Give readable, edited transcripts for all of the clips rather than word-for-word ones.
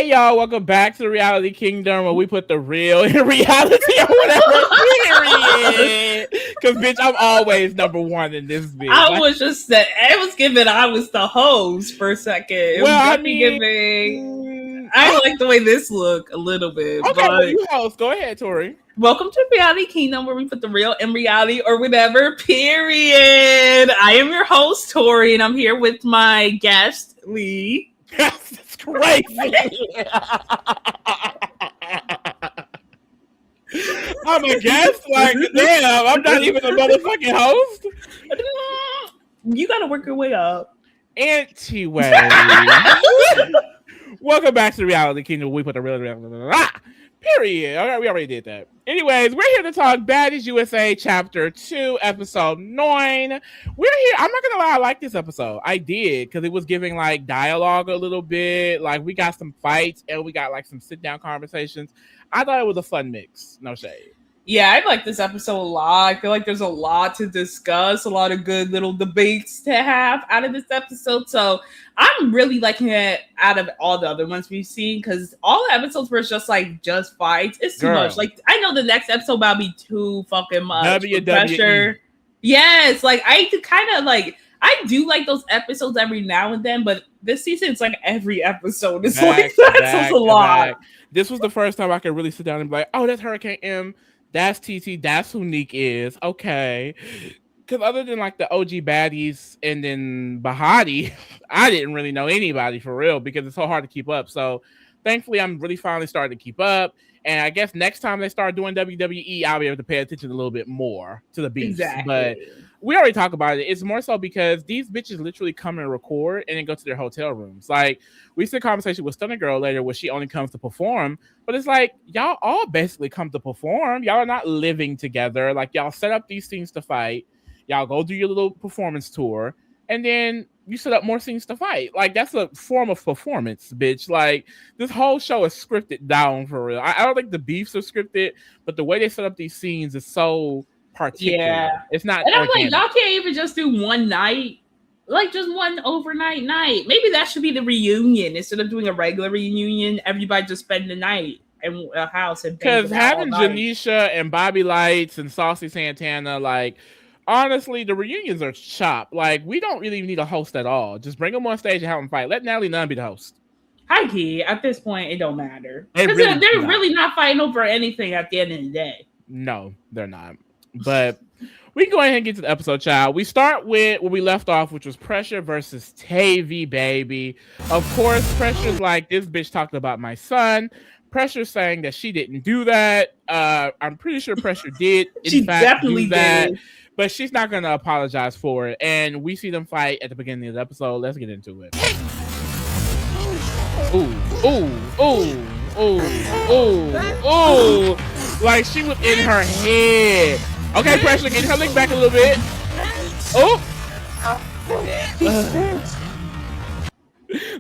Hey y'all, welcome back to the Reality Kingdom where we put the real in reality or whatever, period. Cause bitch, I'm always number one in this bitch. I was just that I was giving I was the host for a second. It was definitely giving I like the way this look a little bit. Okay, but well, you host. Go ahead, Tori. Welcome to Reality Kingdom where we put the real in reality or whatever, period. I am your host, Tori, and I'm here with my guest, Lee. That's crazy. I'm a guest? Like, damn, I'm not even a motherfucking host. You gotta work your way up. Anyway. Welcome back to the Reality Kingdom where we put the real period. Okay, we already did that. Anyways, we're here to talk Baddies USA Chapter 2, Episode 9. We're here. I'm not gonna lie, I like this episode. I did, because it was giving like dialogue a little bit. Like we got some fights and we got like some sit-down conversations. I thought it was a fun mix. No shade. Yeah, I like this episode a lot. I feel like there's a lot to discuss, a lot of good little debates to have out of this episode. So I'm really liking it out of all the other ones we've seen because all the episodes were just fights. It's too much. Like I know the next episode about to be too fucking much pressure. Yes, like I do like those episodes every now and then, but this season it's like every episode is like that. So it's a lot. This was the first time I could really sit down and be like, oh, that's Hurricane M. That's TT. That's who Neek is. Okay. Because other than like the OG baddies and then Bahati, I didn't really know anybody for real because it's so hard to keep up. So thankfully, I'm really finally starting to keep up. And I guess next time they start doing WWE, I'll be able to pay attention a little bit more to the beats. Exactly. But we already talked about it. It's more so because these bitches literally come and record and then go to their hotel rooms. Like, we see a conversation with Stunner Girl later where she only comes to perform. But it's like, y'all all basically come to perform. Y'all are not living together. Like, y'all set up these scenes to fight. Y'all go do your little performance tour. And then you set up more scenes to fight. Like, that's a form of performance, bitch. Like, this whole show is scripted down for real. I don't think the beefs are scripted, but the way they set up these scenes is so particular. Yeah. It's not. And I'm like, y'all can't even just do one night. Like, just one overnight night. Maybe that should be the reunion. Instead of doing a regular reunion, everybody just spend the night in a house. Because having Janisha and Bobby Lights and Saucy Santana, like, honestly, the reunions are chopped. Like, we don't really need a host at all. Just bring them on stage and have them fight. Let Natalie Nunn be the host. High key, at this point, it don't matter. Because they're really not fighting over anything at the end of the day. No, they're not. But we can go ahead and get to the episode, child. We start with where we left off, which was Pressure versus Tavy, baby. Of course, Pressure's like, this bitch talked about my son. Pressure's saying that she didn't do that. I'm pretty sure Pressure did. She definitely did. But she's not going to apologize for it. And we see them fight at the beginning of the episode. Let's get into it. Ooh, ooh, ooh, ooh, ooh, ooh. Like, she was in her head. Okay, Pressure, get her leg back a little bit. Oh!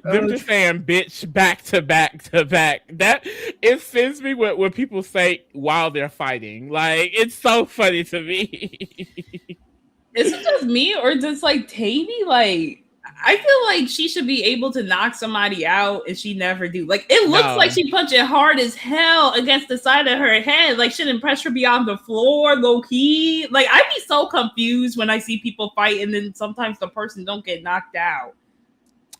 Them just saying bitch back to back to back. That it sends me when people say while they're fighting. Like, it's so funny to me. Is it just me or does like Tavy like I feel like she should be able to knock somebody out and she never do. Like it looks like she punched it hard as hell against the side of her head. Like shouldn't Pressure be on the floor low key? Like I'd be so confused when I see people fight and then sometimes the person don't get knocked out.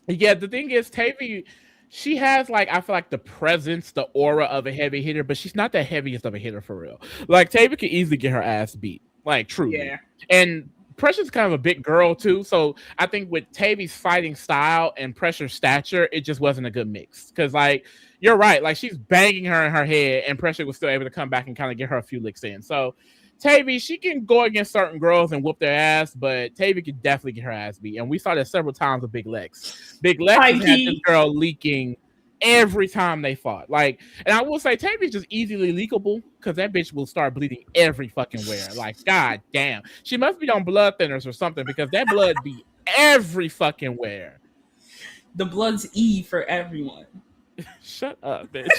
Yeah, the thing is, Tavy, she has like I feel like the presence, the aura of a heavy hitter, but she's not the heaviest of a hitter for real. Like Tavy could easily get her ass beat, like truly. Yeah. And Pressure's kind of a big girl too, so I think with Tavy's fighting style and Pressure's stature, it just wasn't a good mix. Because like you're right, like she's banging her in her head, and Pressure was still able to come back and kind of get her a few licks in. So Tavy, she can go against certain girls and whoop their ass, but Tavy could definitely get her ass beat. And we saw that several times with Big Lex. Big Lex had this girl leaking every time they fought. Like, and I will say Tavy's just easily leakable because that bitch will start bleeding every fucking where. Like, god damn. She must be on blood thinners or something because that blood be every fucking where. The blood's E for everyone. Shut up, bitch.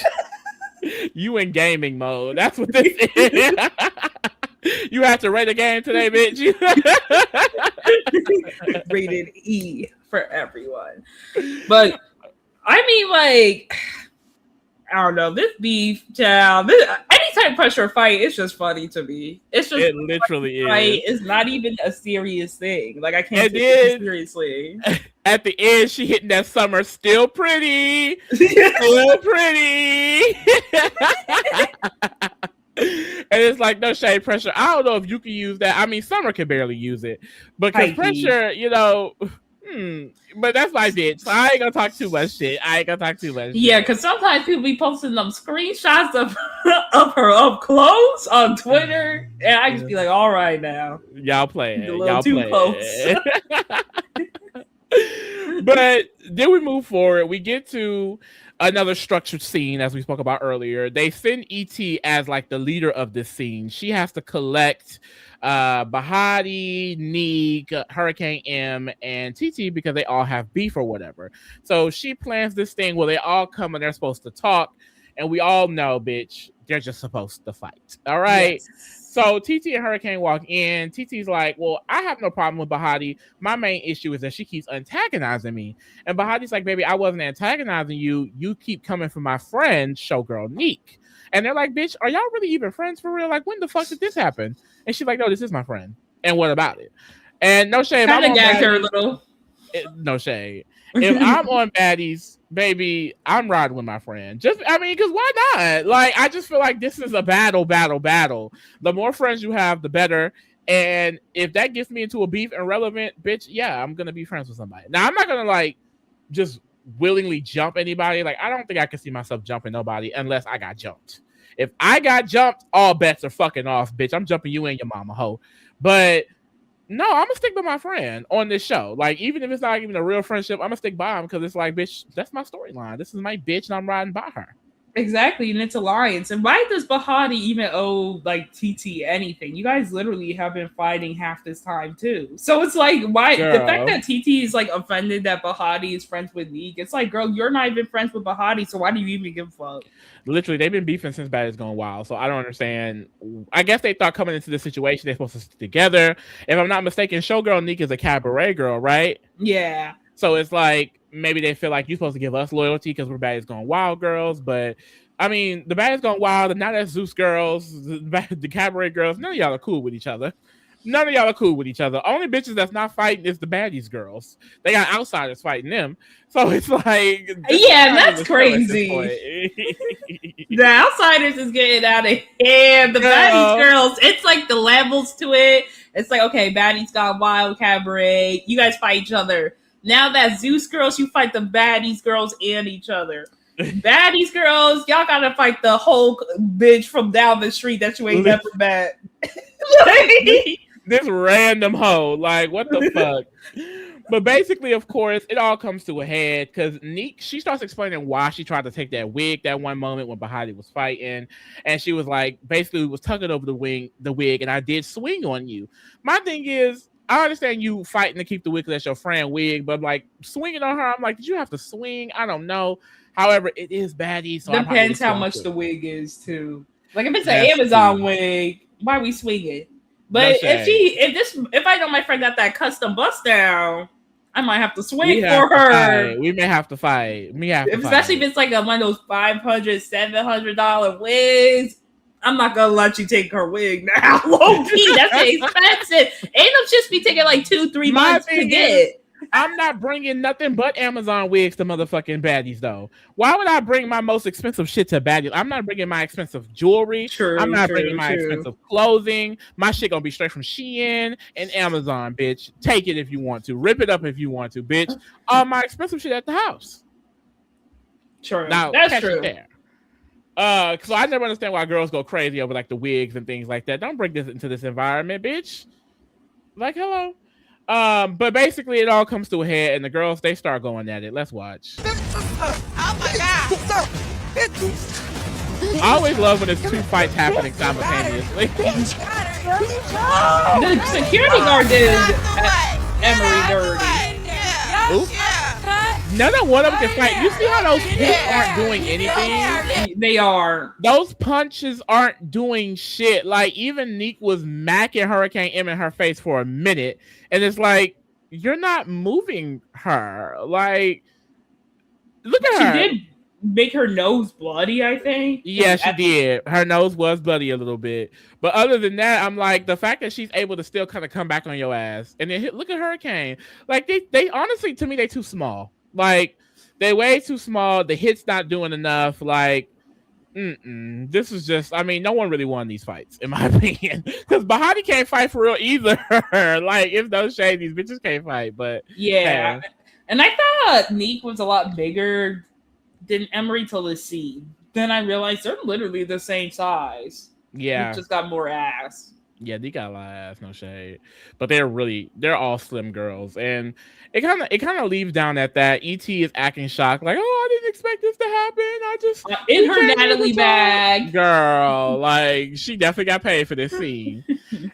You in gaming mode. That's what this is. You have to rate a game today, bitch. Rated E for everyone. But I mean, like, I don't know. This beef, child. Any type of pressure fight, it's just funny to me. It's just It literally fight. is. It's not even a serious thing. Like I can't And take it then seriously. at the end, she hitting that Summer still pretty, still pretty. And it's like no shade pressure. I don't know if you can use that. I mean, Summer can barely use it, because pressure, you know. But that's my bitch. So I ain't gonna talk too much shit. Yeah, because sometimes people be posting them screenshots of her up close on Twitter, and I just be like, "All right, now y'all playing, a little too close." But then we move forward. We get to another structured scene, as we spoke about earlier. They send ET as like the leader of this scene. She has to collect Bahati, Neek, Hurricane M, and TT because they all have beef or whatever. So she plans this thing where they all come and they're supposed to talk, and we all know, bitch, they're just supposed to fight. All right. Yes. So TT and Hurricane walk in. TT's like, well, I have no problem with Bahati. My main issue is that she keeps antagonizing me. And Bahati's like, baby, I wasn't antagonizing you. You keep coming for my friend, showgirl Neek. And they're like, bitch, are y'all really even friends for real? Like, when the fuck did this happen? And she's like, no, this is my friend. And what about it? And no shade. Kind of gagged her a little. No shade. If I'm on Baddies, baby, I'm riding with my friend. Just, I mean, because why not? Like, I just feel like this is a battle. The more friends you have, the better. And if that gets me into a beef and relevant, bitch, yeah, I'm going to be friends with somebody. Now, I'm not going to, like, just willingly jump anybody. Like, I don't think I can see myself jumping nobody unless I got jumped. If I got jumped, all bets are fucking off, bitch. I'm jumping you and your mama, hoe. But no, I'm gonna stick by my friend on this show. Like, even if it's not even a real friendship, I'm gonna stick by him because it's like, bitch, that's my storyline. This is my bitch, and I'm riding by her. Exactly, and it's alliance. And why does Bahati even owe like TT anything? You guys literally have been fighting half this time too. So it's like, why the fact that TT is like offended that Bahati is friends with Neek? It's like, girl, you're not even friends with Bahati, so why do you even give a fuck? Literally, they've been beefing since Baddies Gone Wild, so I don't understand. I guess they thought coming into this situation they're supposed to stick together. If I'm not mistaken, showgirl Neek is a cabaret girl, right? Yeah. So it's like, maybe they feel like you're supposed to give us loyalty because we're Baddies Gone Wild girls. But I mean, the Baddies Gone Wild, and now that Zeus girls, the cabaret girls, none of y'all are cool with each other. Only bitches that's not fighting is the Baddies girls. They got outsiders fighting them. So it's like, yeah, that's crazy. The outsiders is getting out of hand. The Baddies girls, it's like the levels to it. It's like, okay, Baddies Gone Wild, cabaret, you guys fight each other. Now that Zeus girls, you fight the Baddies girls and each other. Baddies girls, y'all gotta fight the whole bitch from down the street that you ain't never met. This random hoe, like, what the fuck? But basically, of course, it all comes to a head because Neek, she starts explaining why she tried to take that wig that one moment when Bahati was fighting, and she was like, basically, was tugging over the wig, and I did swing on you. My thing is, I understand you fighting to keep the wig because that's your friend wig, but like swinging on her, I'm like, did you have to swing? I don't know. However, it is Baddies. So depends how much the wig is too. Like if it's an Amazon wig, why we swinging? But if I know my friend got that custom bust down, I might have to swing for her. We may have to fight. Especially if it's like one of those $500, $700 wigs. I'm not gonna let you take her wig now. Low key, that's expensive. Ain't no just be taking like 2-3 months to get. I'm not bringing nothing but Amazon wigs to motherfucking Baddies though. Why would I bring my most expensive shit to Baddies? I'm not bringing my expensive jewelry. I'm not bringing my expensive clothing. My shit gonna be straight from Shein and Amazon, bitch. Take it if you want to. Rip it up if you want to, bitch. All my expensive shit at the house. True. Now, that's true. So I never understand why girls go crazy over like the wigs and things like that. Don't bring this into this environment, bitch. Like, hello. But basically it all comes to a head and the girls, they start going at it. Let's watch. Oh my god. I always love when there's two fights happening simultaneously. The security guard did Emery dirty. None of one of them can fight. You see how those hits aren't doing anything? They are. Those punches aren't doing shit. Like, even Neek was macking Hurricane M in her face for a minute. And it's like, you're not moving her. Like, look at her. make her nose bloody, I think. Yeah, she did. Her nose was bloody a little bit. But other than that, I'm like, the fact that she's able to still kind of come back on your ass. And then look at Hurricane. Like, they honestly, to me, they too small. Like, they way too small. The hit's not doing enough. Like, this is just, I mean, no one really won these fights, in my opinion. Because Bahati can't fight for real either. Like, if no shade, these bitches can't fight. But yeah. Hey. And I thought Neek was a lot bigger than Emery till this scene. Then I realized they're literally the same size. Yeah. Neek just got more ass. Yeah, they got a lot of ass, no shade. But they're all slim girls. And it kind of leaves down at that. E.T. is acting shocked, like, oh, I didn't expect this to happen. I just in her Natalie bag. Girl, like, she definitely got paid for this scene.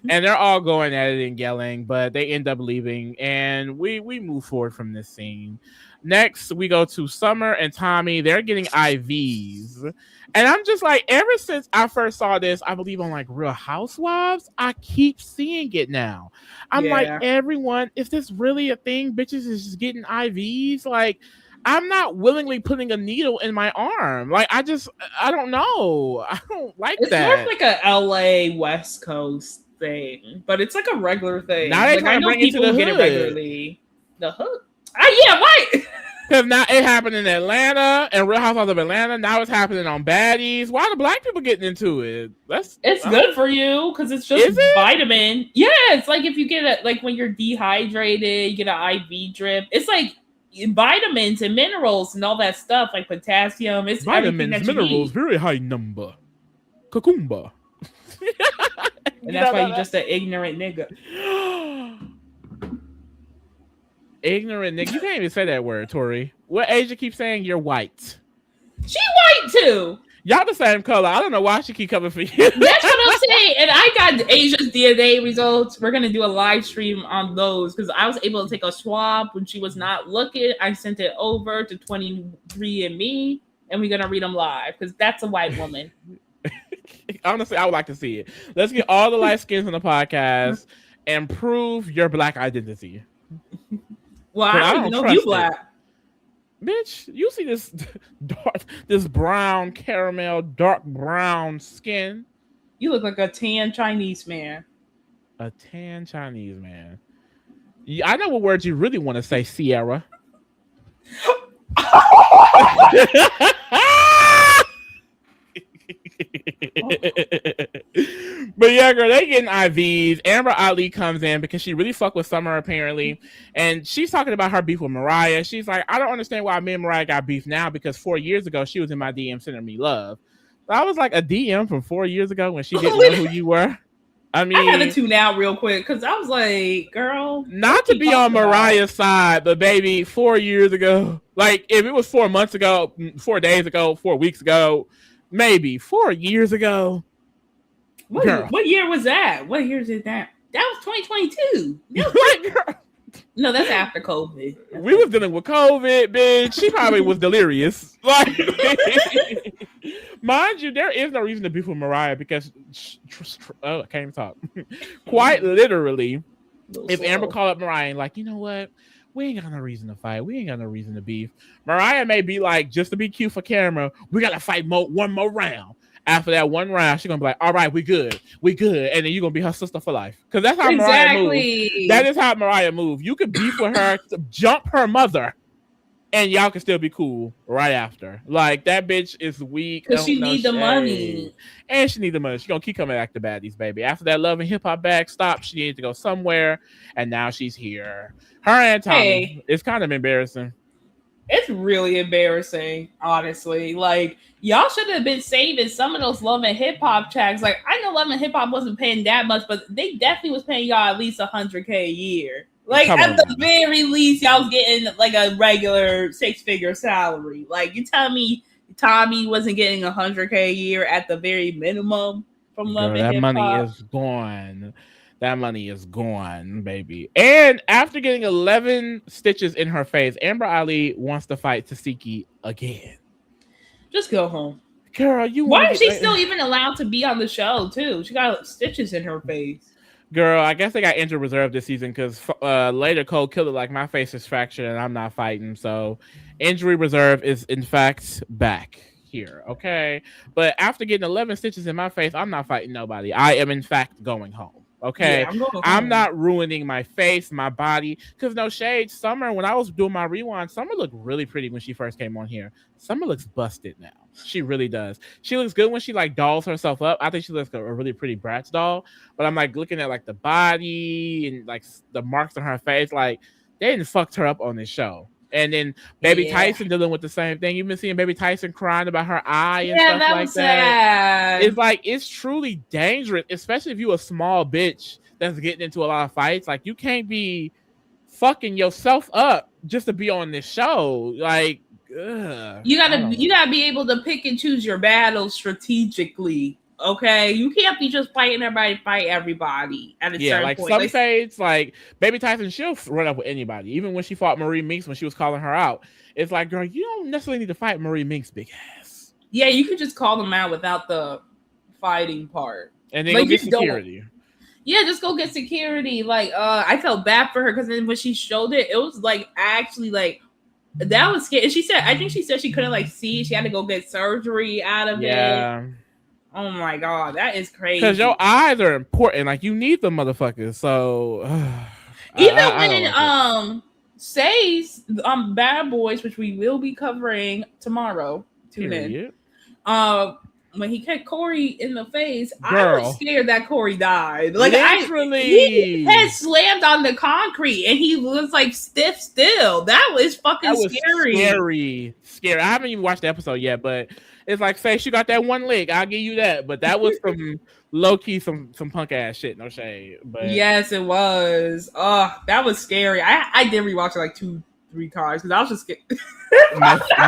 And they're all going at it and yelling, but they end up leaving. And we move forward from this scene. Next, we go to Summer and Tommy. They're getting IVs. And I'm just like, ever since I first saw this, I believe on like Real Housewives, I keep seeing it now. I'm like, everyone, is this really a thing? Bitches is just getting IVs? Like, I'm not willingly putting a needle in my arm. Like, I don't know. I don't like that. It's more like a LA West Coast thing, but it's like a regular thing. Now they trying to bring it to the hood. Get it regularly. The hood? Yeah, right. Because now it happened in Atlanta and Real Housewives of Atlanta. Now it's happening on Baddies. Why are the black people getting into it? It's good for you because it's just vitamin. Yeah, it's like if you get like when you're dehydrated, you get an IV drip. It's like vitamins and minerals and all that stuff, like potassium. It's vitamins, minerals, very high number. Cucumba. And that's why you're just an ignorant nigga. Ignorant nigga. You can't even say that word, Tori. What Asia keeps saying you're white? She white too. Y'all the same color. I don't know why she keep coming for you. That's what I'm saying. And I got Asia's DNA results. We're gonna do a live stream on those because I was able to take a swab when she was not looking. I sent it over to 23andMe, and we're gonna read them live because that's a white woman. Honestly, I would like to see it. Let's get all the light skins on the podcast and prove your black identity. Well, I don't even know if you black. Bitch, you see this this brown caramel, dark brown skin. You look like a tan Chinese man. A tan Chinese man. Yeah, I know what words you really want to say, Sierra. But yeah, girl, they getting IVs. Amber Ali comes in because she really fucked with Summer apparently, and she's talking about her beef with Mariah. She's like, I don't understand why me and Mariah got beef now because 4 years ago she was in my DM sending me love. So I was like, a DM from 4 years ago when she didn't know who you were. I mean, I had to tune out real quick because I was like, girl, not to be on Mariah's side, but baby, 4 years ago, like if it was 4 months ago, 4 days ago, 4 weeks ago, maybe 4 years ago. What year was that? What year is it that? That was 2022. No, that's after COVID. We was dealing with COVID, bitch. She probably was delirious. Like, mind you, there is no reason to beef with Mariah because I can't even talk. Quite literally, if Amber called up Mariah and like, you know what? We ain't got no reason to fight. We ain't got no reason to beef. Mariah may be like, just to be cute for camera, we gotta fight one more round. After that one round, she's gonna be like, all right, we good. And then you're gonna be her sister for life. Because that's how Mariah moves. That is how Mariah moves. You could beef with her, jump her mother, and y'all can still be cool right after. Like, that bitch is weak. Because she need the money. And she need the money. She's gonna keep coming back to Baddies, baby. After that Love and Hip Hop bag stopped, she needed to go somewhere, and now she's here. Her and Tommy. It's kind of embarrassing. It's really embarrassing, honestly. Like, y'all should have been saving some of those Love and Hip Hop tracks. Like, I know Love and Hip Hop wasn't paying that much, but they definitely was paying y'all at least $100K a year. Like, at the very least, y'all was getting like a regular 6-figure salary. Like, you tell me Tommy wasn't getting $100K a year at the very minimum from Love and Hip Hop. That money is gone. That money is gone, baby. And after getting 11 stitches in her face, Amber Ali wants to fight Tasiki again. Just go home. Girl, why is she still even allowed to be on the show, too? She got stitches in her face. Girl, I guess they got injured reserve this season because later Cole Killer like my face is fractured and I'm not fighting. So injury reserve is in fact back here. Okay. But after getting 11 stitches in my face, I'm not fighting nobody. I am in fact going home. Okay. Yeah, I'm going I'm home. not ruining my face, my body. Because no shade, Summer, when I was doing my rewind, Summer looked really pretty when she first came on here. Summer looks busted now. She really does. She looks good when she like dolls herself up. I think she looks like a really pretty Bratz doll. But I'm like looking at like the body and like the marks on her face. Like they didn't fucked her up on this show. And then Baby Yeah. Tyson dealing with the same thing. You've been seeing Baby Tyson crying about her eye and Yeah, stuff that like was that. sad. It's like it's truly dangerous, especially if you a small bitch that's getting into a lot of fights. Like you can't be fucking yourself up just to be on this show. Like You gotta be able to pick and choose your battles strategically. Okay, you can't be just fighting everybody, fight everybody at a certain like point. some fades, like Baby Tyson, she'll run up with anybody. Even when she fought Marie Minks when she was calling her out, it's like, girl, you don't necessarily need to fight Marie Minks, big ass. Yeah, you could just call them out without the fighting part, and then like, go get security. Yeah, just go get security. Like, I felt bad for her because then when she showed it, it was like actually like. That was scary. She said, I think she said she couldn't like see. She had to go get surgery out of it. Oh my god, that is crazy. Because your eyes are important. Like you need them motherfuckers. So even when says Bad Boys, which we will be covering tomorrow. Tune in. When he kicked Corey in the face, I was scared that Corey died. Like literally, he had slammed on the concrete and he was like stiff still. That was fucking scary. Scary. I haven't even watched the episode yet, but it's like, Face, you got that one leg. I'll give you that. But that was some low key, some punk ass shit. No shade. But yes, it was. Oh, that was scary. I did rewatch it like 2-3 times because I was just scared.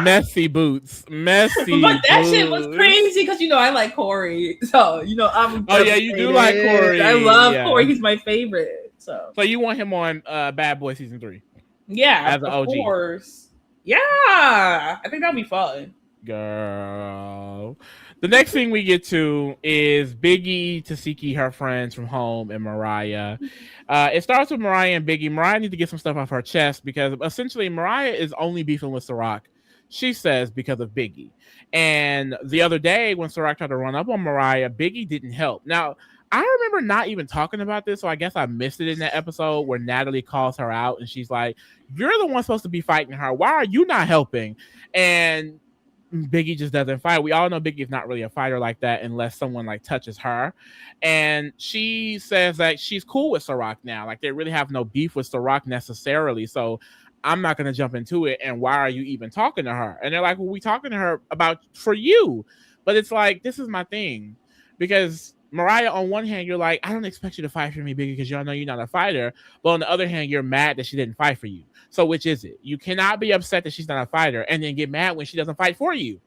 Messy boots. Messy But that shit was crazy because I like Corey. So I'm you do like Corey. I love Corey. He's my favorite. So you want him on Bad Boy season 3? Yeah, as an OG. Of course. Yeah, I think that'll be fun. Girl. The next thing we get to is Biggie, Tasiki, her friends from home, and Mariah. It starts with Mariah and Biggie. Mariah needs to get some stuff off her chest because essentially Mariah is only beefing with Ciroc, she says, because of Biggie. And the other day when Ciroc tried to run up on Mariah, Biggie didn't help. Now, I remember not even talking about this, so I guess I missed it in that episode where Natalie calls her out and she's like, you're the one supposed to be fighting her. Why are you not helping? And Biggie just doesn't fight. We all know Biggie is not really a fighter like that unless someone like touches her. And she says that she's cool with Ciroc now. Like they really have no beef with Ciroc necessarily. So I'm not going to jump into it. And why are you even talking to her? And they're like, well, we talking to her about for you. But it's like, this is my thing. Because Mariah, on one hand, you're like, I don't expect you to fight for me, Biggie, because y'all know you're not a fighter. But on the other hand, you're mad that she didn't fight for you. So which is it? You cannot be upset that she's not a fighter and then get mad when she doesn't fight for you.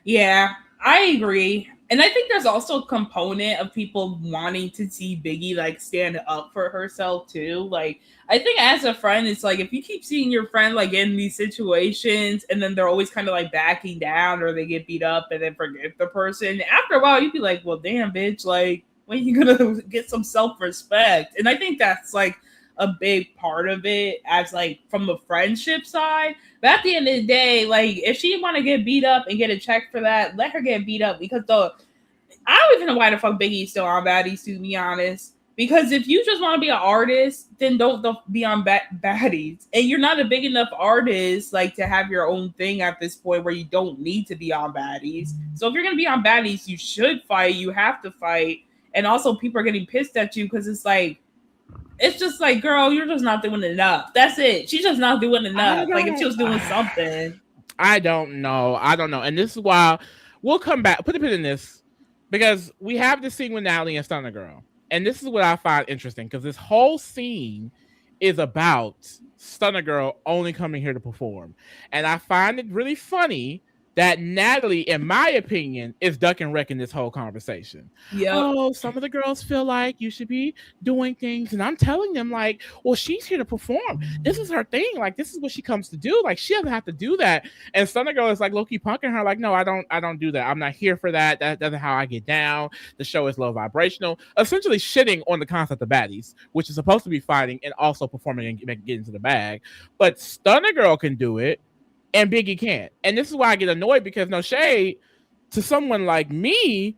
Yeah, I agree. And I think there's also a component of people wanting to see Biggie like stand up for herself too. Like, I think as a friend, it's like if you keep seeing your friend like in these situations and then they're always kind of like backing down or they get beat up and then forgive the person, after a while you'd be like, well, damn, bitch, like when are you gonna get some self-respect? And I think that's like a big part of it as like from the friendship side. But at the end of the day, like if she want to get beat up and get a check for that, let her get beat up because I don't even know why the fuck Biggie's still on Baddies, to be honest. Because if you just want to be an artist, then don't be on Baddies. And you're not a big enough artist like to have your own thing at this point where you don't need to be on Baddies. So if you're gonna be on Baddies, you should fight. You have to fight. And also people are getting pissed at you because it's just like, girl, you're just not doing enough. That's it. She's just not doing enough. Like if she was doing something. I don't know. And this is why we'll come back. Put a pin in this because we have this scene with Natalie and Stunner Girl. And this is what I find interesting because this whole scene is about Stunner Girl only coming here to perform. And I find it really funny that Natalie, in my opinion, is duck and wrecking this whole conversation. Yep. Oh, some of the girls feel like you should be doing things, and I'm telling them like, well, she's here to perform. This is her thing. Like, this is what she comes to do. Like, she doesn't have to do that. And Stunner Girl is like low-key punking her, like, no, I don't do that. I'm not here for that. That doesn't how I get down. The show is low vibrational. Essentially shitting on the concept of baddies, which is supposed to be fighting and also performing and get into the bag. But Stunner Girl can do it. And Biggie can't. And this is why I get annoyed, because no shade to someone like me,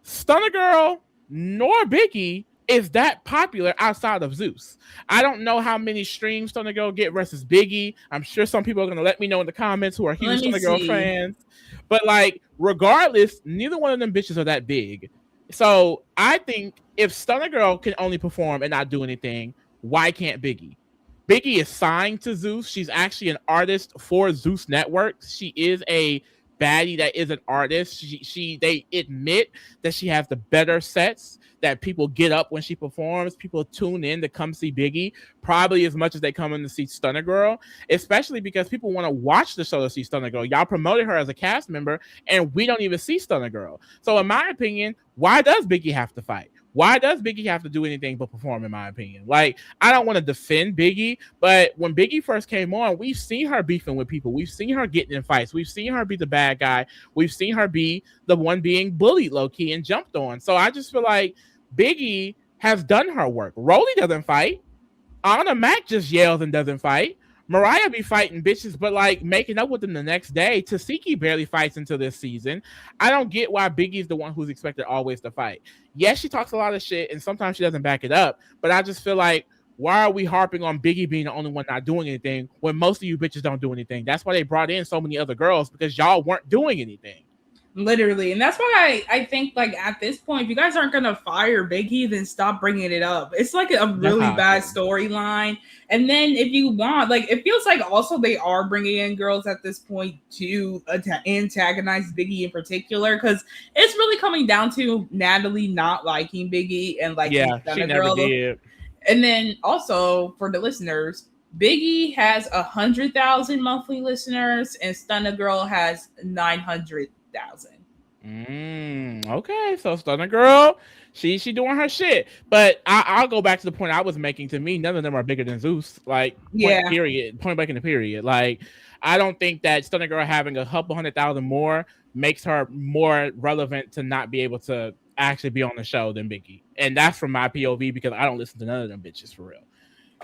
Stunner Girl nor Biggie is that popular outside of Zeus. I don't know how many streams Stunner Girl get versus Biggie. I'm sure some people are going to let me know in the comments who are huge Stunner Girl fans. But like, regardless, neither one of them bitches are that big. So I think if Stunner Girl can only perform and not do anything, why can't Biggie? Biggie is signed to Zeus. She's actually an artist for Zeus Networks. She is a baddie that is an artist. They admit that she has the better sets, that people get up when she performs. People tune in to come see Biggie probably as much as they come in to see Stunner Girl, especially because people want to watch the show to see Stunner Girl. Y'all promoted her as a cast member, and we don't even see Stunner Girl. So in my opinion, why does Biggie have to fight? Why does Biggie have to do anything but perform, in my opinion? Like, I don't want to defend Biggie, but when Biggie first came on, we've seen her beefing with people. We've seen her getting in fights. We've seen her be the bad guy. We've seen her be the one being bullied low-key and jumped on. So I just feel like Biggie has done her work. Rolly doesn't fight. Anna Mac just yells and doesn't fight. Mariah be fighting bitches, but like making up with them the next day. Tasiki barely fights until this season. I don't get why Biggie's the one who's expected always to fight. Yes, she talks a lot of shit, and sometimes she doesn't back it up, but I just feel like, why are we harping on Biggie being the only one not doing anything when most of you bitches don't do anything? That's why they brought in so many other girls, because y'all weren't doing anything. Literally. And that's why I think, like, at this point, if you guys aren't gonna fire Biggie, then stop bringing it up. It's like a really bad storyline. And then if you want, like, it feels like also they are bringing in girls at this point to antagonize Biggie in particular, because it's really coming down to Natalie not liking Biggie and like, yeah, she never did. And then also for the listeners, Biggie has 100,000 monthly listeners and Stunner Girl has 900,000. Okay, so Stunner Girl, she doing her shit. But I'll go back to the point I was making. To me, none of them are bigger than Zeus. Like, point back in the period. Like, I don't think that Stunner Girl having a couple 100,000 more makes her more relevant to not be able to actually be on the show than Biggie. And that's from my POV, because I don't listen to none of them bitches for real.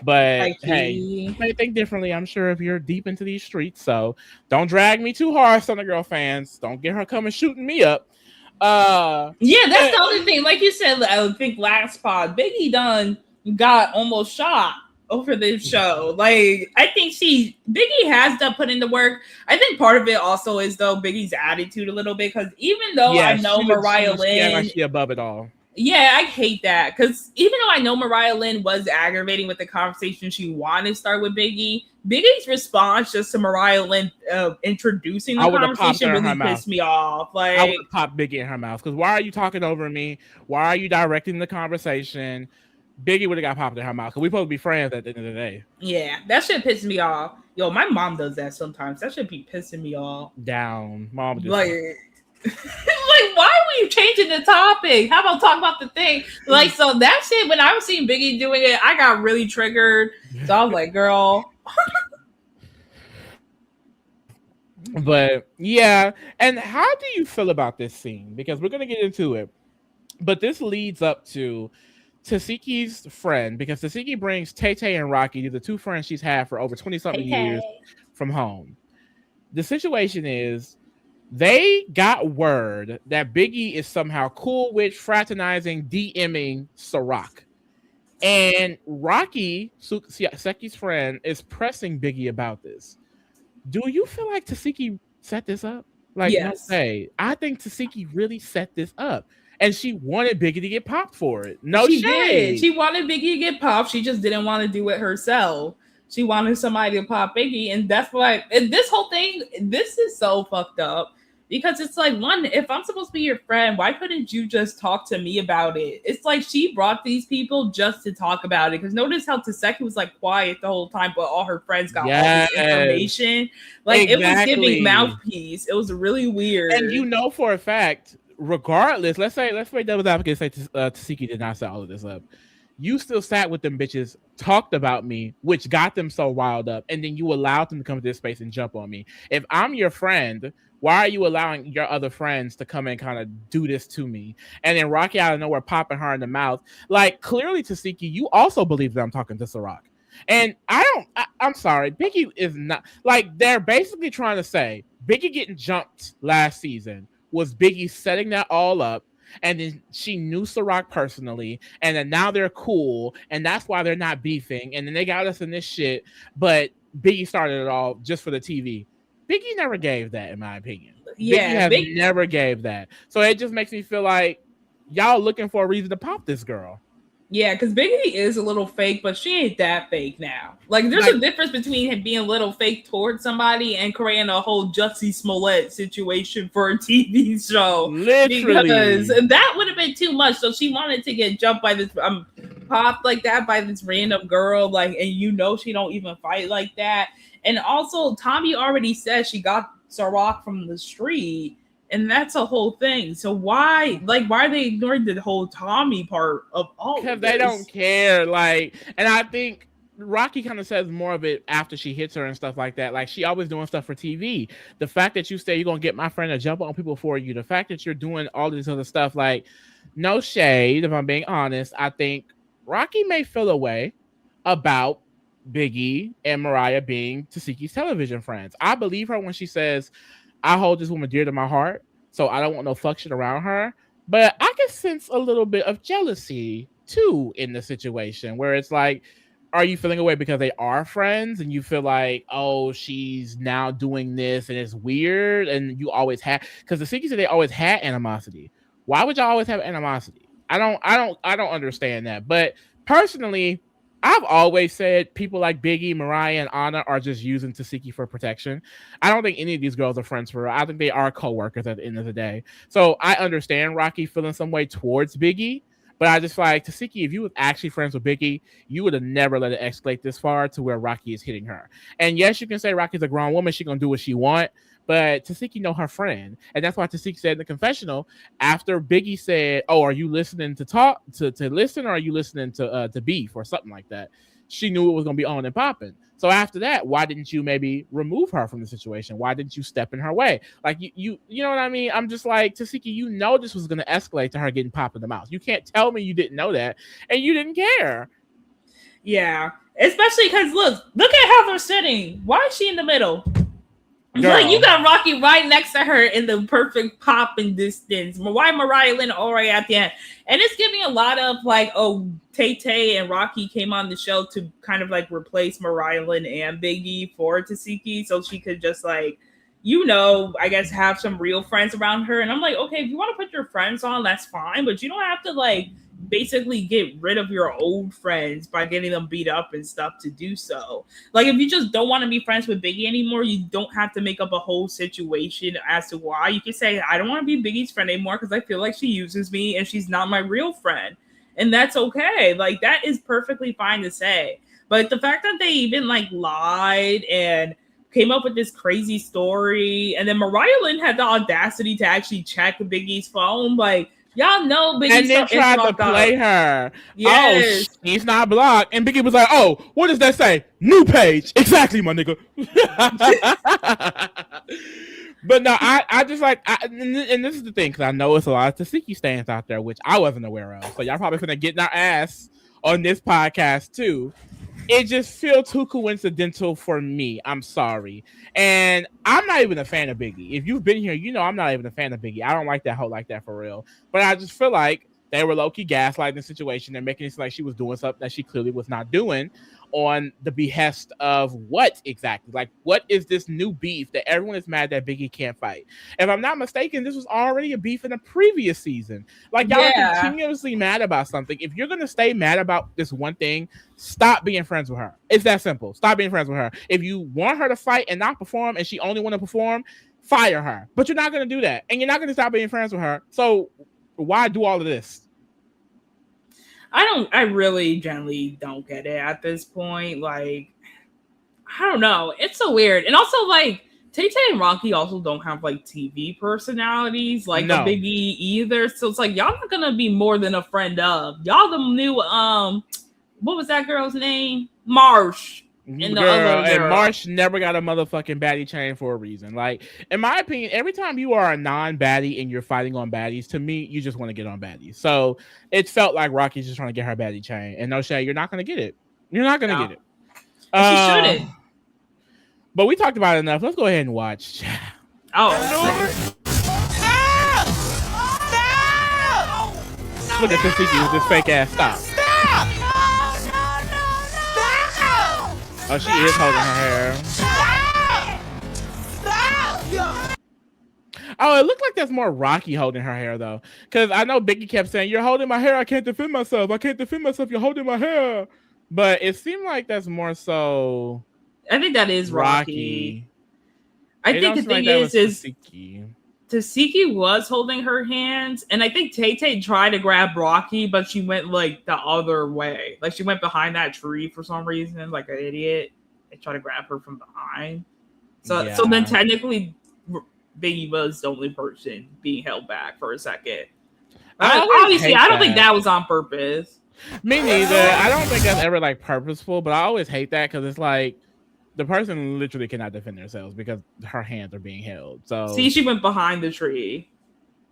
But hey, you may think differently, I'm sure, if you're deep into these streets. So don't drag me too hard, Stunner Girl fans. Don't get her coming shooting me up. Yeah, that's the other thing. Like you said, I think last pod, Biggie done got almost shot over this show. Like, I think Biggie has done put in the work. I think part of it also is though Biggie's attitude a little bit, because even though I know Mariah Lynn, she above it all. Yeah, I hate that, because even though I know Mariah Lynn was aggravating with the conversation she wanted to start with Biggie, Biggie's response just to Mariah Lynn introducing the conversation really pissed me off. Like, I would have popped Biggie in her mouth, because why are you talking over me? Why are you directing the conversation? Biggie would have got popped in her mouth, because we supposed to be friends at the end of the day. Yeah, that shit pissed me off. Yo, my mom does that sometimes. That should be pissing me off. Down. Mom just like like, why were you changing the topic? How about talk about the thing? Like, so that shit, when I was seeing Biggie doing it, I got really triggered. So I was like, girl. But yeah, and how do you feel about this scene? Because we're gonna get into it, but this leads up to Tasiki's friend, because Tasiki brings Tay Tay and Rocky, the two friends she's had for over 20-something years, from home. The situation is, they got word that Biggie is somehow cool with fraternizing, DMing Ciroc. And Rocky, Seki's friend, is pressing Biggie about this. Do you feel like Tasiki set this up? Like, yes. No way. I think Tasiki really set this up. And she wanted Biggie to get popped for it. No, she did. She wanted Biggie to get popped. She just didn't want to do it herself. She wanted somebody to pop Biggie. And that's why, and this whole thing, this is so fucked up. Because it's like, one, if I'm supposed to be your friend, why couldn't you just talk to me about it? It's like she brought these people just to talk about it. Because notice how Taseki was like quiet the whole time, but all her friends got all the Yes, information. Like it was giving exactly. mouthpiece. It was really And you weird. know for a fact, regardless, let's play devil's advocate and say Tasiki did not set all of this up. You still sat with them bitches, talked about me, which got them so riled up, and then you allowed them to come to this space and jump on me. If I'm your friend, why are you allowing your other friends to come and kind of do this to me? And then Rocky out of nowhere popping her in the mouth. Like, clearly, Tasiki, you also believe that I'm talking to Ciroc. And I'm sorry, Biggie is not, like, they're basically trying to say Biggie getting jumped last season was Biggie setting that all up, and then she knew Ciroc personally, and then now they're cool, and that's why they're not beefing, and then they got us in this shit, but Biggie started it all just for the TV. Biggie never gave that, in my opinion. Biggie Yeah, has big. never gave that. So it just makes me feel like y'all looking for a reason to pop this girl. Yeah, because Biggie is a little fake, but she ain't that fake now. Like, there's Like, a difference between him being a little fake towards somebody and creating a whole Jussie Smollett situation for a TV show. literally. Because that would have been too much. So she wanted to get jumped by this popped like that by this random girl, like, and you know she don't even fight like that. And also, Tommy already said she got Ciroc from the street. And that's a whole thing. So why are they ignoring the whole Tommy part of all Because of they don't this? care. Like, and I think Rocky kind of says more of it after she hits her and stuff like that. Like, she always doing stuff for TV. The fact that you say you're gonna get my friend to jump on people for you, the fact that you're doing all this other stuff, like, no shade, if I'm being honest, I think Rocky may feel a way about Biggie and Mariah being Tasiki's television friends. I believe her when she says, I hold this woman dear to my heart, so I don't want no fuck shit around her. But I can sense a little bit of jealousy too in the situation where it's like, are you feeling away because they are friends and you feel like, oh, she's now doing this and it's weird, and you always had, because the Sikis said they always had animosity. Why would y'all always have animosity? I don't understand that. But personally, I've always said people like Biggie, Mariah, and Anna are just using Tasiki for protection. I don't think any of these girls are friends for her. I think they are co-workers at the end of the day. So I understand Rocky feeling some way towards Biggie, but I just feel like Tasiki, if you was actually friends with Biggie, you would have never let it escalate this far to where Rocky is hitting her. And yes, you can say Rocky's a grown woman; she gonna do what she want. But Tasiki know her friend, and that's why Tasiki said in the confessional after Biggie said, "Oh, are you listening to talk to listen, or are you listening to beef or something like that?" She knew it was gonna be on and popping. So after that, why didn't you maybe remove her from the situation? Why didn't you step in her way? Like you know what I mean? I'm just like, Tasiki, you know this was gonna escalate to her getting popped in the mouth. You can't tell me you didn't know that and you didn't care. Yeah, especially because look at how they're sitting. Why is she in the middle? Like, you Girl. got Rocky right next to her in the perfect popping distance. Why Mariah Lynn already at the end? And it's giving a lot of like, oh, Tay Tay and Rocky came on the show to kind of like replace Mariah Lynn and Biggie for Tasiki, so she could just like, I guess have some real friends around her. And I'm like, okay, if you want to put your friends on, that's fine, but you don't have to like basically get rid of your old friends by getting them beat up and stuff to do so. Like, if you just don't want to be friends with Biggie anymore, you don't have to make up a whole situation as to why. You can say, I don't want to be Biggie's friend anymore because I feel like she uses me and she's not my real friend. And that's okay. Like, that is perfectly fine to say. But the fact that they even like lied and came up with this crazy story, and then Mariah Lynn had the audacity to actually check Biggie's phone, like, y'all know Biggie And then tried to play her. Oh, Yes. she's not blocked. And Biggie was like, oh, what does that say? New page. Exactly, my nigga. But no, I just like, and this is the thing, because I know it's a lot of Tasiki stands out there, which I wasn't aware of. So y'all probably finna get in our ass on this podcast too. It just feels too coincidental for me. I'm sorry. And I'm not even a fan of Biggie. If you've been here, you know I'm not even a fan of Biggie. I don't like that hoe like that for real. But I just feel like they were low-key gaslighting the situation and making it seem like she was doing something that she clearly was not doing on the behest of what exactly? Like, what is this new beef that everyone is mad that Biggie can't fight? If I'm not mistaken, this was already a beef in the previous season. Like, y'all are continuously mad about something. If you're going to stay mad about this one thing, stop being friends with her. It's that simple. Stop being friends with her. If you want her to fight and not perform and she only want to perform, fire her. But you're not gonna do that, and you're not gonna stop being friends with her. So why do all of this? I really generally don't get it at this point. Like, I don't know. It's so weird. And also, like, Tay Tay and Rocky also don't have like TV personalities like No. a Big E either. So it's like y'all not gonna be more than a friend of. Y'all the new what was that girl's name? Marsh. And the other And girl. Marsh never got a motherfucking baddie chain for a reason. Like, in my opinion, every time you are a non-baddie and you're fighting on baddies, to me, you just want to get on baddies. So it felt like Rocky's just trying to get her baddie chain. And no shade, you're not going to get it. You're not going to get it. She shouldn't. But we talked about it enough. Let's go ahead and watch. Oh. Look at Tasiki with this fake ass stop. Oh, she is holding her hair. Oh, it looked like that's more Rocky holding her hair, though. Because I know Biggie kept saying, you're holding my hair. I can't defend myself. I can't defend myself. You're holding my hair. But it seemed like that's more so I think that is Rocky. I It think the don't seem thing like that is was Tasiki. Tasiki was holding her hands, and I think Tay Tay tried to grab Rocky, but she went like the other way. Like she went behind that tree for some reason, like an idiot. They tried to grab her from behind. So then technically Biggie was the only person being held back for a second. Obviously, I don't think that was on purpose. Me neither. I don't think that's ever like purposeful, but I always hate that because it's like the person literally cannot defend themselves because her hands are being held. So see, she went behind the tree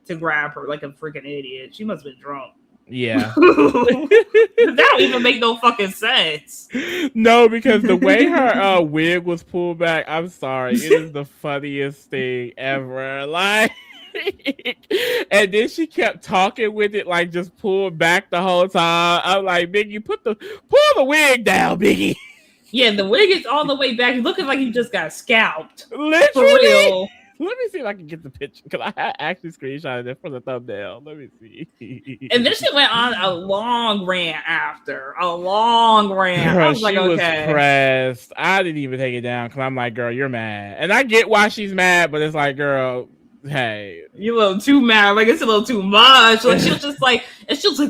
to grab her like a freaking idiot. She must have been drunk. Yeah. That don't even make no fucking sense. No, because the way her wig was pulled back, I'm sorry, it is the funniest thing ever. Like, and then she kept talking with it, like just pulled back the whole time. I'm like, Biggie, pull the wig down, Biggie. Yeah, the wig is all the way back. Looking like you just got scalped. Literally. For real. Let me see if I can get the picture because I actually screenshotted it for the thumbnail. Let me see. And then she went on a long rant after. A long rant. Girl, I was like, okay. Was pressed. I didn't even take it down because I'm like, girl, you're mad. And I get why she's mad, but it's like, girl, hey. You're a little too mad. Like, it's a little too much. Like, she's just like,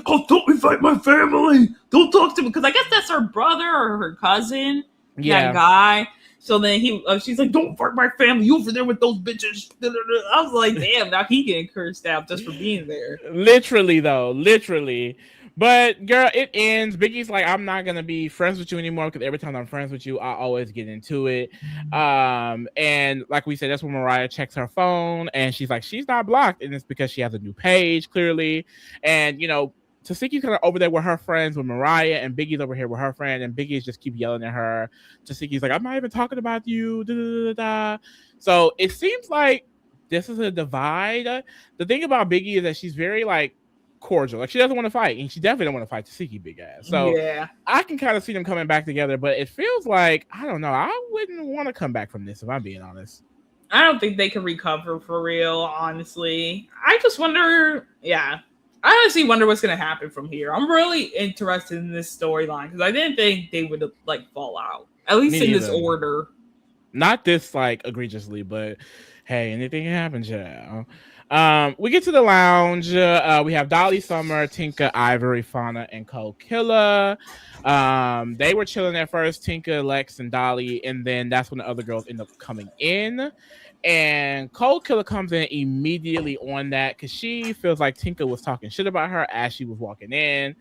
oh, don't invite my family. Don't talk to me. Because I guess that's her brother or her cousin. Yeah. That guy. So then she's like, don't fuck my family. You over there with those bitches. I was like, damn, now he getting cursed out just for being there. Literally, though. Literally. But, girl, it ends. Biggie's like, I'm not going to be friends with you anymore because every time I'm friends with you, I always get into it. And like we said, that's when Mariah checks her phone and she's like, she's not blocked. And it's because she has a new page, clearly. And, you know, Tasiki's kind of over there with her friends with Mariah, and Biggie's over here with her friend, and Biggie's just keep yelling at her. Tasiki's like, I'm not even talking about you. Da, da, da, da. So it seems like this is a divide. The thing about Biggie is that she's very like cordial. Like she doesn't want to fight, and she definitely don't want to fight Tasiki big ass. So yeah. I can kind of see them coming back together, but it feels like, I don't know, I wouldn't want to come back from this if I'm being honest. I don't think they can recover for real, honestly. I just wonder, I honestly wonder what's going to happen from here. I'm really interested in this storyline because I didn't think they would like fall out, at least in this order. Not this like egregiously, but hey, anything can happen, child. We get to the lounge. We have Dolly, Summer, Tinka, Ivory, Fauna, and Cole Killer. They were chilling at first, Tinka, Lex, and Dolly, and then that's when the other girls end up coming in. And Cole Killer comes in immediately on that because she feels like Tinka was talking shit about her as she was walking in.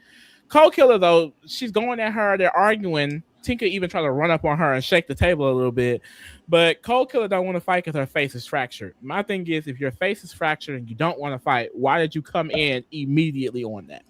Cole Killer, though, she's going at her. They're arguing. Tinka even tried to run up on her and shake the table a little bit. But Cole Killer don't want to fight because her face is fractured. My thing is, if your face is fractured and you don't want to fight, why did you come in immediately on that?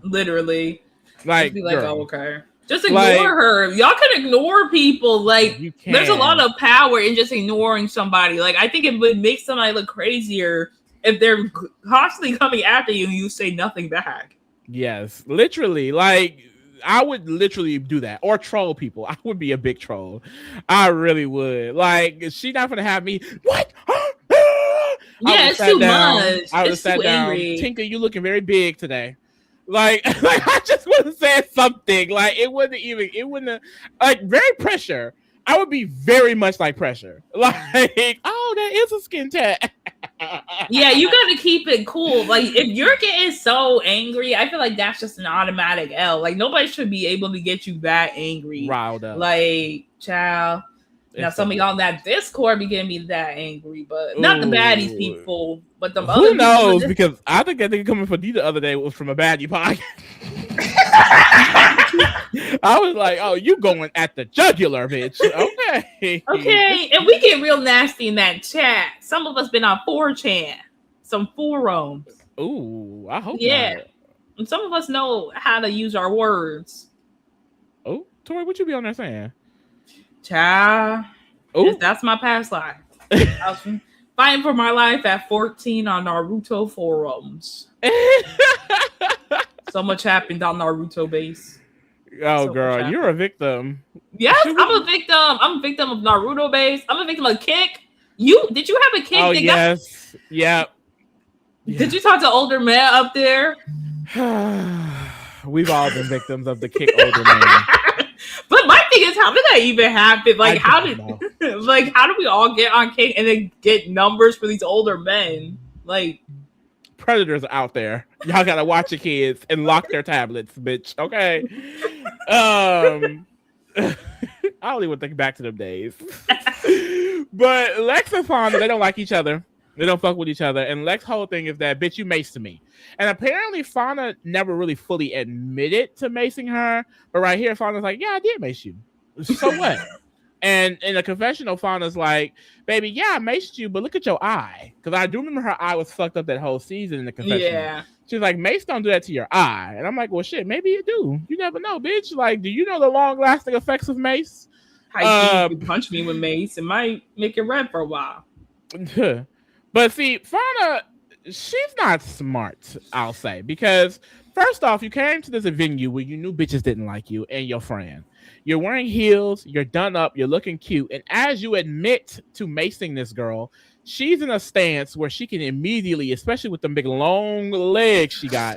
Literally. Like, be like, oh, okay. Just ignore her. Y'all can ignore people. Like, there's a lot of power in just ignoring somebody. Like, I think it would make somebody look crazier if they're constantly coming after you and you say nothing back. Yes, literally. Like, I would literally do that or troll people. I would be a big troll. I really would. Like, she's not gonna have me. What? Yeah, it's too much. I would have sat down. Tinka, you looking very big today. Like I just would have said something. Like it wouldn't have, like very pressure. I would be very much like pressure. Like, oh, oh, that is a skin tag. Yeah, you gotta keep it cool. Like, if you're getting so angry, I feel like that's just an automatic L. Like, nobody should be able to get you that angry. Riled up. Like, child. Now, some of y'all in that Discord be getting me that angry, but not the baddies people, but the other Who knows? people. Because I think that thing coming for you the other day was from a baddie podcast. I was like, oh, you going at the jugular, bitch. Okay. Okay, and we get real nasty in that chat. Some of us been on 4chan, some forums. Ooh, I hope Yeah. not. And some of us know how to use our words. Oh, Tori, what you be on there saying? Child. Oh, That's my past life. I was fighting for my life at 14 on Naruto forums. So much happened on Naruto base. oh, So girl, much you're a victim. Yes, I'm a victim. I'm a victim of Naruto base. I'm a victim of Kick. Did you have a Kick? Oh, yes. Yep. Did you talk to older men up there? We've all been victims of the Kick older man. But my thing is, how did that even happen? Like, how did know. like how do we all get on Kick and then get numbers for these older men? Like, predators out there. Y'all gotta watch your kids and lock their tablets, bitch. Okay. I don't even think back to them days. But Lex and Fauna, they don't like each other. They don't fuck with each other. And Lex's whole thing is that, bitch, you maced to me. And apparently Fauna never really fully admitted to macing her. But right here, Fauna's like, yeah, I did mace you. So what? And in the confessional, Fauna's like, baby, yeah, I maced you, but look at your eye. Because I do remember her eye was fucked up that whole season in the confessional. yeah. She's like, mace don't do that to your eye. And I'm like, well, shit, maybe you do. You never know, bitch. Like, do you know the long-lasting effects of mace? How you punch me with mace, it might make it red for a while. But see, Fauna, she's not smart, I'll say. Because, first off, you came to this venue where you knew bitches didn't like you and your friend. You're wearing heels, you're done up, you're looking cute. And as you admit to macing this girl, she's in a stance where she can immediately, especially with the big long legs she got,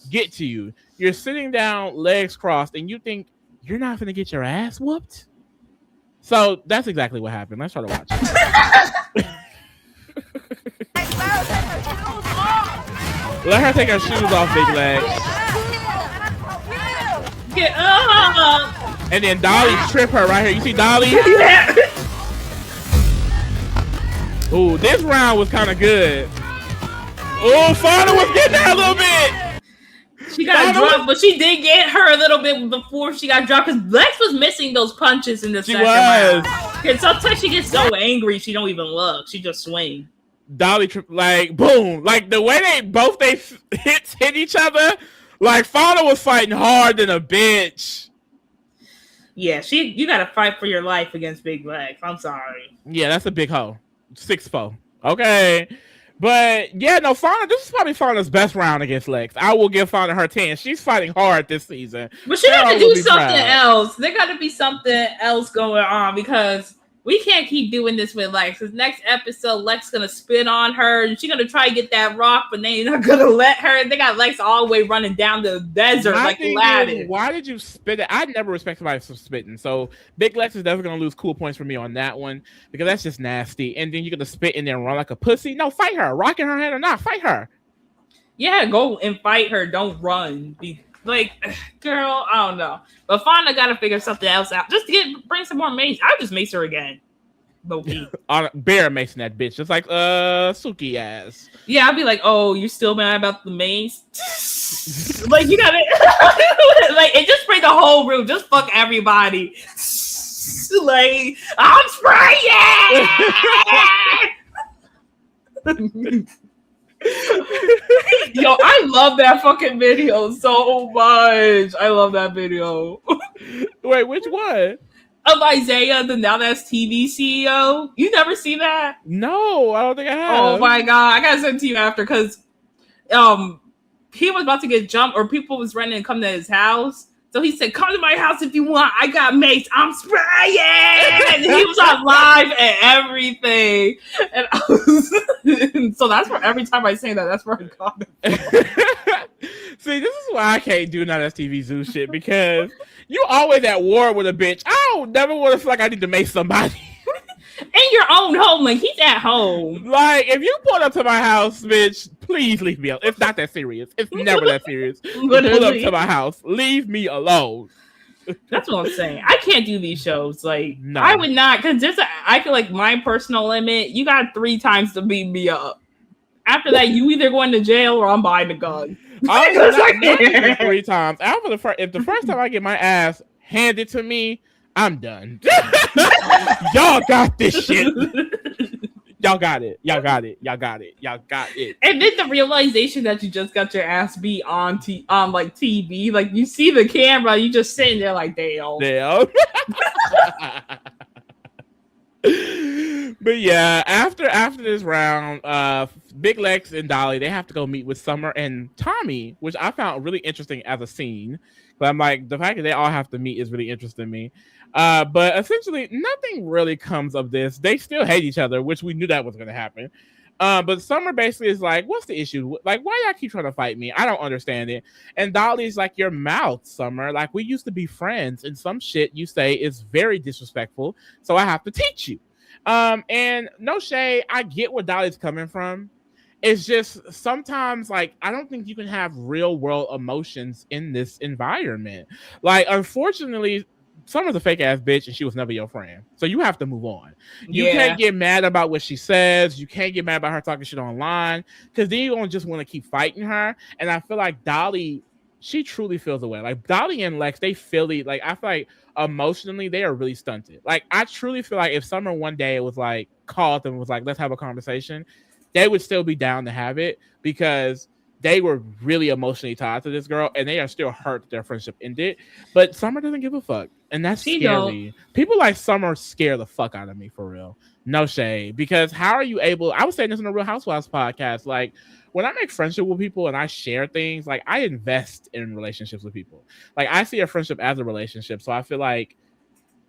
get to you. You're sitting down, legs crossed, and you think you're not going to get your ass whooped? So that's exactly what happened. Let's try to watch it. Let her take her shoes off, big leg. Get up! And then Dolly trip her right here. You see Dolly? Ooh, this round was kind of good. Oh, Fauna was getting her a little bit. She got dropped, but she did get her a little bit before she got dropped because Lex was missing those punches in the second round. And sometimes she gets so angry she don't even look. She just swing. Dolly trip, like boom, like the way they hit each other. Like Fauna was fighting hard than a bitch. Yeah, you gotta fight for your life against Big Lex. I'm sorry. Yeah, that's a big hoe. 6-4. Okay. But yeah, no, Fauna, this is probably Fauna's best round against Lex. I will give Fauna her 10. She's fighting hard this season. But she got to do something else. There got to be something else going on because we can't keep doing this with Lex. Because next episode, Lex gonna spin on her and she's gonna try to get that rock, but they ain't not gonna let her. They got Lex all the way running down the desert like Aladdin. Why did you spit it? I never respect somebody for spitting. So Big Lex is definitely gonna lose cool points for me on that one because that's just nasty. And then you're gonna spit and then run like a pussy. No, fight her. Rock in her hand or not, fight her. Yeah, go and fight her. Don't run. Like, girl, I don't know. But Fauna got to figure something else out. Just to bring some more mace. I'll just mace her again. Bear macing that bitch. Just like Suki ass. Yeah, I'll be like, oh, you're still mad about the mace? Like, you got it. Like, and just spray the whole room. Just fuck everybody. Like, I'm spraying! Yo, I love that fucking video so much. I love that video. Wait, which one? Of Isaiah, the Now That's TV CEO. You never see that? No, I don't think I have. Oh my god, I gotta send it to you after because he was about to get jumped or people was running and come to his house. So he said, come to my house if you want. I got mace. I'm spraying. And he was on live and everything. And I was so that's where every time I say that, that's where I got it. See, this is why I can't do none of that TV Zoo shit because you always at war with a bitch. I don't never want to feel like I need to mace somebody. in your own home. Like, he's at home. Like, if you pull up to my house, bitch, please leave me alone. It's not that serious. It's never that serious. You pull up to my house, leave me alone. That's what I'm saying. I can't do these shows. Like, No. I would not, because I feel like my personal limit, you got 3 times to beat me up. After that, you either going to jail or I'm buying a gun. I'm not 3 times. If the first time I get my ass handed to me, I'm done. Y'all got this shit. Y'all got it. Y'all got it. Y'all got it. Y'all got it. And then the realization that you just got your ass beat on like TV, like you see the camera, you just sitting there like, damn. But yeah, after this round, Big Lex and Dolly, they have to go meet with Summer and Tommy, which I found really interesting as a scene. But I'm like, the fact that they all have to meet is really interesting to me. But essentially, nothing really comes of this. They still hate each other, which we knew that was going to happen. But Summer basically is like, what's the issue? Like, why y'all keep trying to fight me? I don't understand it. And Dolly's like, your mouth, Summer. Like, we used to be friends, and some shit you say is very disrespectful, so I have to teach you. And no shade, I get where Dolly's coming from. It's just sometimes, like, I don't think you can have real world emotions in this environment. Like, unfortunately, Summer's a fake ass bitch and she was never your friend. So you have to move on. You can't get mad about what she says. You can't get mad about her talking shit online, because then you don't just want to keep fighting her. And I feel like Dolly, she truly feels away. Like, Dolly and Lex, they feel it. Like, I feel like emotionally they are really stunted. Like, I truly feel like if Summer one day was like, called them and was like, let's have a conversation, they would still be down to have it, because they were really emotionally tied to this girl and they are still hurt that their friendship ended. But Summer doesn't give a fuck. And that's scary. People like Summer scare the fuck out of me, for real. No shade. Because how are you able, I was saying this in a Real Housewives podcast, like, when I make friendship with people and I share things, like, I invest in relationships with people. Like, I see a friendship as a relationship. So I feel like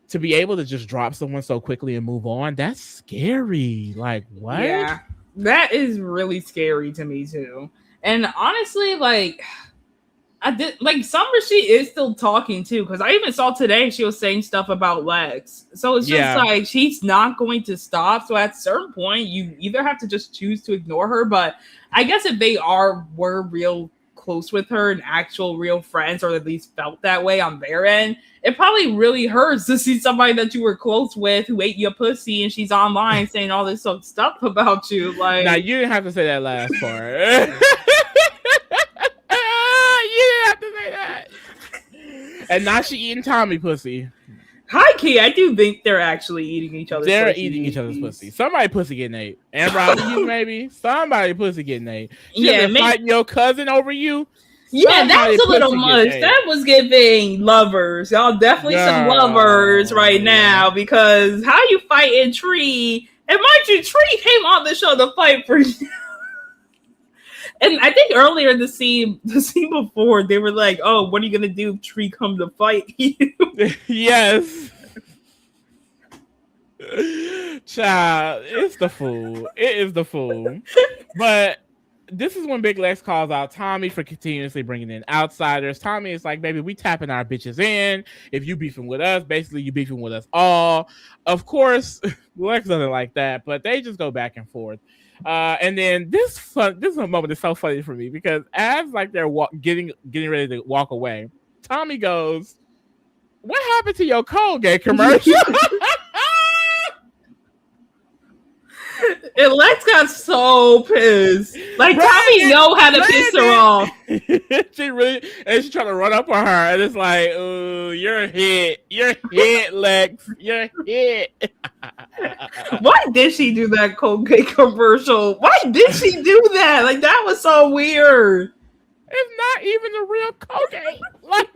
to be able to just drop someone so quickly and move on, that's scary. Like, what? Yeah, that is really scary to me too. And honestly, like, I did like Summer, she is still talking too, because I even saw today she was saying stuff about Lex. So it's just like she's not going to stop. So at a certain point, you either have to just choose to ignore her. But I guess if they were real close with her and actual real friends, or at least felt that way on their end, it probably really hurts to see somebody that you were close with who ate your pussy and she's online saying all this stuff about you. Like, now you didn't have to say that last part. You didn't have to say that. And now she eating Tommy pussy. High key, I do think they're actually eating each other's pussy. They're eating each other's pussy. Somebody pussy getting ate. And probably you, maybe. Somebody pussy getting ate. Yeah, fighting your cousin over you. Yeah, that's a little much. That was giving lovers. Y'all definitely some lovers right now, because how you fighting Tree? And mind you, Tree came on the show to fight for you. And I think earlier the scene before, they were like, "Oh, what are you gonna do if Tree come to fight you?" Yes. Child, it's the fool. It is the fool. But this is when Big Lex calls out Tommy for continuously bringing in outsiders. Tommy is like, baby, we tapping our bitches in. If you beefing with us, basically you beefing with us all. Of course, Lex doesn't like that, but they just go back and forth. And then this moment is so funny for me, because as like they're getting ready to walk away, Tommy goes, "What happened to your Colgate commercial?" And Lex got so pissed. Like, Tommy know how to piss her off. She's trying to run up on her, and it's like, "Oh, you're a hit. You're a hit, Lex. You're a hit." Why did she do that Colgate commercial? Why did she do that? Like, that was so weird. It's not even a real Colgate. Like,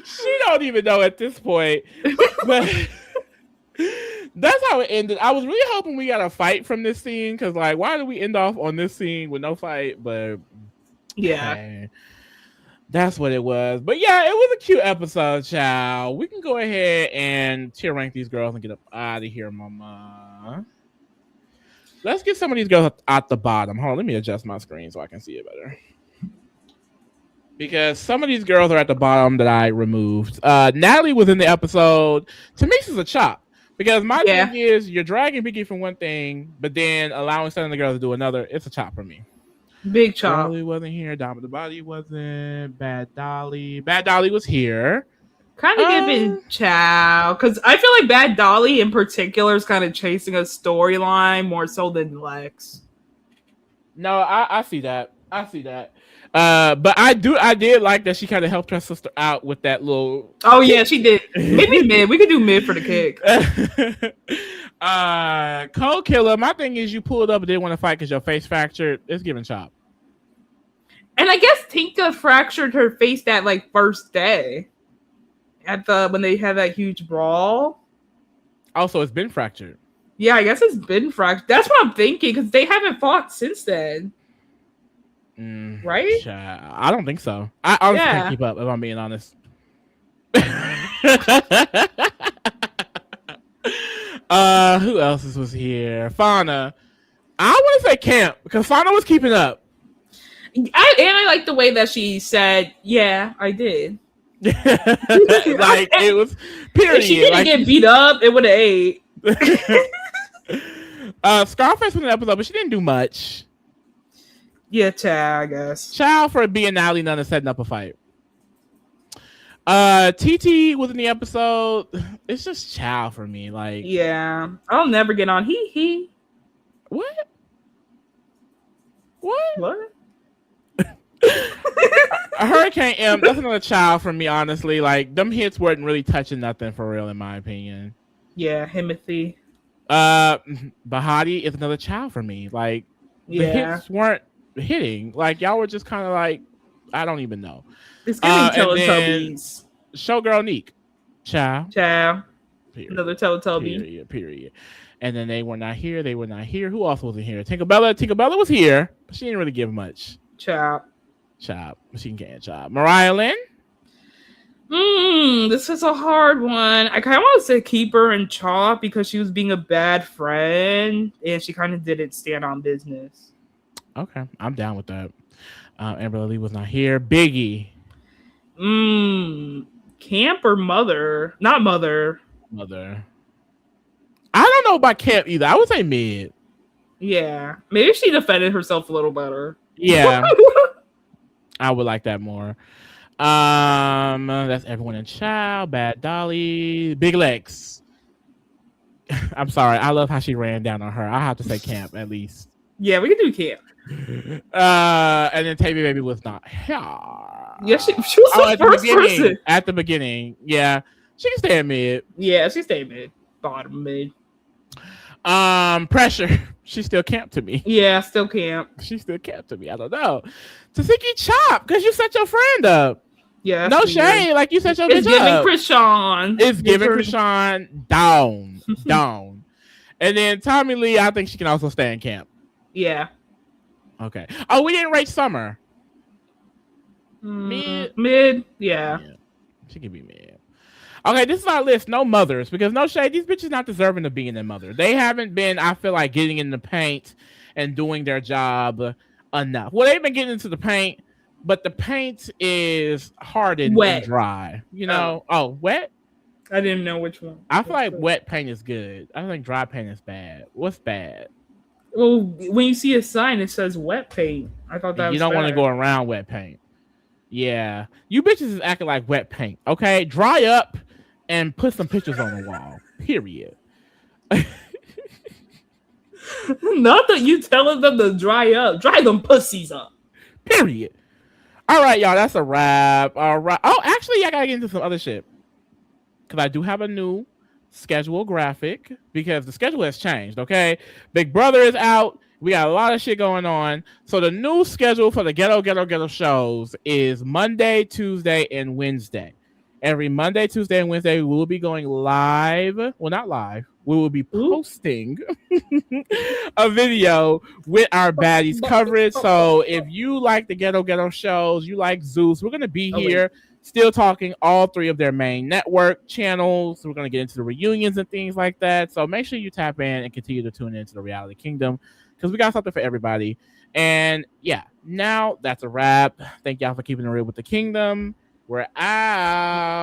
she don't even know at this point. But that's how it ended. I was really hoping we got a fight from this scene, because, like, why did we end off on this scene with no fight? But yeah. Man, that's what it was. But yeah, it was a cute episode, child. We can go ahead and tier rank these girls and get up out of here, mama. Let's get some of these girls at the bottom. Hold on, let me adjust my screen so I can see it better. because some of these girls are at the bottom that I removed. Natalie was in the episode. To me, she's a chop. Because my Yeah. thing is, you're dragging Biggie from one thing, but then allowing some of the girls to do another. It's a chop for me. Big chop. Dolly wasn't here. Dom the Body wasn't. Bad Dolly. Bad Dolly was here. Kind of giving Chow, because I feel like Bad Dolly in particular is kind of chasing a storyline more so than Lex. No, I see that. I see that. But I did like that she kind of helped her sister out with that little. Oh yeah, she did. Maybe mid. We could do mid for the kick. Cold Killer. My thing is, you pulled up and didn't want to fight because your face fractured. It's giving chop. And I guess Tinka fractured her face that like first day at when they had that huge brawl. Also, it's been fractured. Yeah, I guess it's been fractured. That's what I'm thinking because they haven't fought since then. Right? I don't think so. I honestly can't keep up, if I'm being honest. Who else was here? Fauna. I want to say Camp because Fauna was keeping up. I like the way that she said, "Yeah, I did." Like it was period. If she didn't get beat up, it would have ate. Scarface was in the episode, but she didn't do much. Yeah, Chow, I guess. Chow for being Ally Nunn and setting up a fight. TT was in the episode. It's just Chow for me. Like, yeah, I'll never get on. He. What? Hurricane M. That's another Chow for me. Honestly, like them hits weren't really touching nothing for real, in my opinion. Yeah, Himothy. Bahati is another Chow for me. Like the hits weren't hitting. Like y'all were just kind of like, I don't even know. It's getting Teletubbies. Showgirl Neek. Chow. Period. Another Teletubby. Period. And then they were not here. Who else wasn't here? Tinkerbella was here, but she didn't really give much. Chop. Machine Can Chop. Mariah Lynn. This is a hard one. I kind of want to say keep her and Chop because she was being a bad friend and she kind of didn't stand on business. Okay, I'm down with that. Amber Lee was not here. Biggie. Camp or Mother? Not Mother. I don't know about Camp either. I would say mid. Yeah, maybe she defended herself a little better. Yeah, I would like that more. That's everyone in Child. Bad Dolly. Big Legs. I'm sorry. I love how she ran down on her. I have to say Camp at least. Yeah, we can do Camp. And then Tavy Baby was not here. Yeah, she was the first person. At the beginning. Yeah. She can stay in mid. Yeah, she stayed mid. Bottom mid. Pressure. She still Camp to me. Yeah, still Camp. She still Camp to me. I don't know. Tasiki Chop, because you set your friend up. Yeah. No shade. Like you set your bitch up. It's giving Krishan. It's giving Krishan down. Down. And then Tommy Lee, I think she can also stay in Camp. Yeah. Okay. Oh, we didn't rate Summer. Mid. Yeah. She can be mid. Okay, this is our list. No mothers, because no shade, these bitches not deserving of being a mother. They haven't been, I feel like, getting in the paint and doing their job enough. Well, they've been getting into the paint, but the paint is hardened and dry. You know? Oh, wet? I didn't know which one. I feel like wet paint is good. I think dry paint is bad. What's bad? Well, when you see a sign, it says wet paint. I thought that you don't want to go around wet paint. Yeah. You bitches is acting like wet paint. Okay? Dry up and put some pictures on the wall. Period. Not that you telling them to dry up. Dry them pussies up. Period. All right, y'all. That's a wrap. All right. Oh, actually, I got to get into some other shit. Because I do have a new schedule graphic. Because the schedule has changed, okay? Big Brother is out. We got a lot of shit going on. So the new schedule for the Ghetto shows is Monday, Tuesday, and Wednesday. Every Monday, Tuesday, and Wednesday, we will be going live. Well, not live. We will be posting a video with our baddies coverage. So if you like the Ghetto shows, you like Zeus, we're going to be here still talking all 3 of their main network channels. We're going to get into the reunions and things like that. So make sure you tap in and continue to tune into the Reality Kingdom because we got something for everybody. And yeah, now that's a wrap. Thank y'all for keeping it real with the kingdom. We're out.